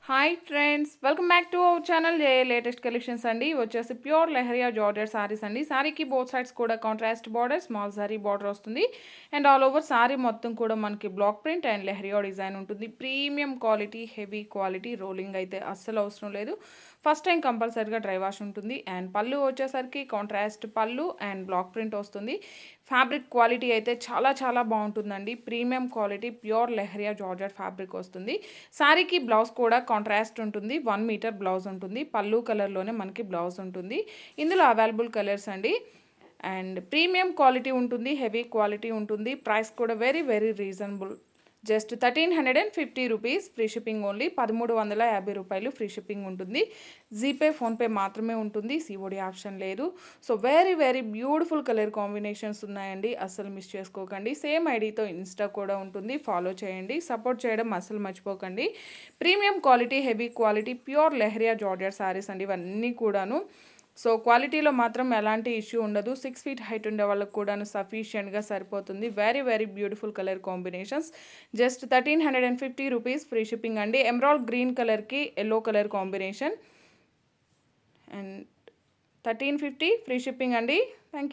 Hi friends, welcome back to our channel. Latest collections అండి. ఇవి వచ్చేసి ప్యూర్ లెహరియా జార్జెట్ సారీస్ అండి. సారీకి బోత్ సైడ్స్ కూడా contrast border, small sari border వస్తుంది. అండ్ ఆల్ ఓవర్ సారీ మొత్తం కూడా మనకి block print and lehariya design ఉంటుంది. Premium quality, heavy quality, rolling అయితే అస్సలు అవసరం లేదు. ఫస్ట్ టైం కంపల్సరీగా డ్రై వాష్ ఉంటుంది. అండ్ పళ్ళు వచ్చేసరికి కాంట్రాస్ట్ పళ్ళు అండ్ బ్లాక్ ప్రింట్ వస్తుంది. ఫ్యాబ్రిక్ క్వాలిటీ అయితే చాలా చాలా బాగుంటుందండి. Premium quality pure leheriya georgette fabric వస్తుంది. శారీకి బ్లౌజ్ కూడా కాంట్రాస్ట్ ఉంటుంది. 1 మీటర్ బ్లౌజ్ ఉంటుంది. పళ్ళు కలర్లోనే మనకి బ్లౌజ్ ఉంటుంది. ఇందులో అవైలబుల్ కలర్స్ అండి. అండ్ ప్రీమియం క్వాలిటీ ఉంటుంది, హెవీ క్వాలిటీ ఉంటుంది. ప్రైస్ కూడా very very reasonable. Just 1350 rupees, free shipping only. 1350 రూపాయలు ఫ్రీ షిప్పింగ్ ఉంటుంది. జీపే, ఫోన్పే మాత్రమే ఉంటుంది. సిఓడి ఆప్షన్ లేదు. So very very beautiful colour combinations ఉన్నాయండి. అస్సలు మిస్ చేసుకోకండి. సేమ్ ఐడితో ఇన్స్టా కూడా ఉంటుంది, ఫాలో చేయండి. సపోర్ట్ చేయడం అస్సలు మర్చిపోకండి. Premium quality, heavy quality, pure leheriya georgette saris అండి ఇవన్నీ కూడాను. సో క్వాలిటీలో మాత్రం ఎలాంటి ఇష్యూ ఉండదు. 6 ఫీట్ హైట్ ఉండే వాళ్ళకు కూడా సఫిషియెంట్గా సరిపోతుంది. Very very beautiful colour combinations. Just 1350 rupees, free shipping అండి. ఎమరాల్డ్ గ్రీన్ కలర్కి yellow colour combination. And 1350 free shipping అండి. Thank you.